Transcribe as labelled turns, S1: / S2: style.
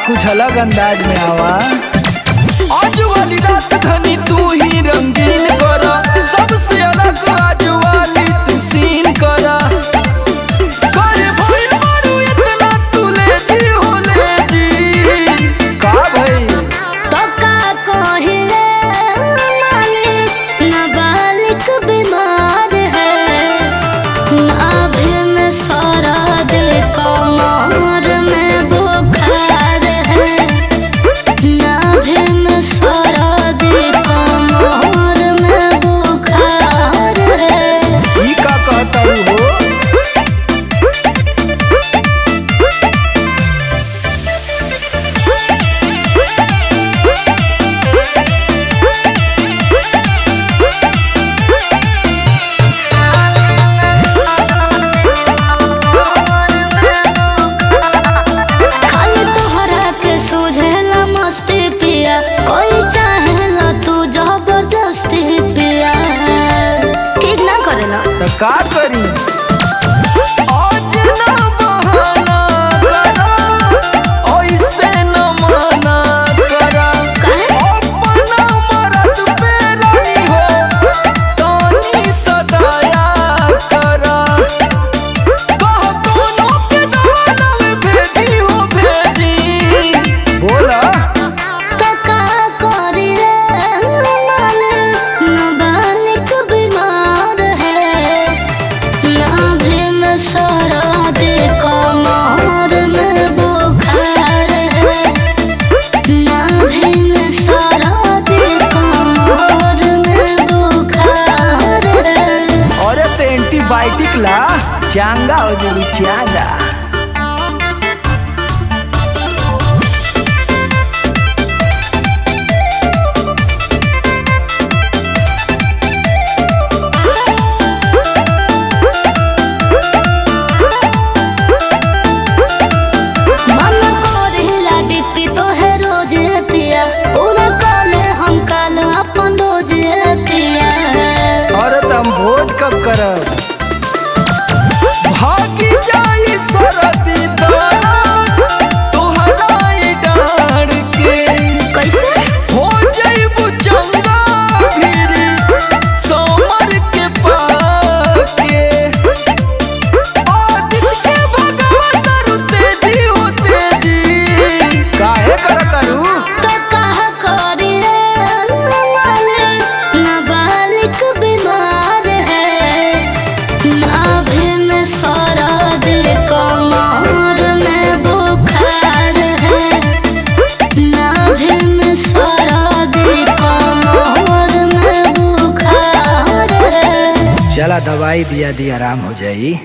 S1: कुछ अलग अंदाज में आवा।
S2: आज वाली रात धनी तू ही रंगीन करा, सबसे अलग आज वाली तू सीन करा। करे भइल मारू इतना तू ले जी हो ले जी।
S1: का भाई
S3: तो का कहे मालिक नाबालिग बीमार है, नाभि में सारा दिल कमर में बुखार है, नाभि में सारा दिल कमर में बुखार है।
S1: ई का कहता हो?
S3: खाली तोहरा के सूझेला मस्ती पिया, कोई चाहेला तू जबरदस्ती पिया। ठीक ना करेला
S1: तो का करी?
S2: आज ना बहाना करा, ऐसे न मना करा।
S3: काहे?
S2: अपना मरद पे रही हो, तानी सदाया करा। कह कोनो के दवाना में भेजी हो भेजी।
S1: बोला
S3: तो का करी रे मालिक नाबालिग बीमार है, नाभि में सारा दिल कमर में बुखार है, नाभि में सारा दिल कमर में बुखार है।
S1: अरे तो एंटीबायोटिक ला, चांगा हो जाएगी चांगा।
S3: मन करेला डिप्पी तो है रोजे पिया, पूरा काले हम काल अपन रोजे पिया।
S1: अरे तो हम भोज कब करब?
S2: भागी जाई सरदी दाना तोहरा ई डार के।
S3: कैसे?
S2: हो जाइबू चंगा फिरी समर के पाके। आदित्य के भगवत रु तेजी हो तेजी।
S1: काहे करता रू?
S3: तो कहा करी रे मालिक नाबालिग बीमार है, नाभि में सारा दिल कमर में बुखार है, नाभि में सारा दिल कमर में बुखार है।
S1: चला दवाई दिया दी, आराम हो जाई।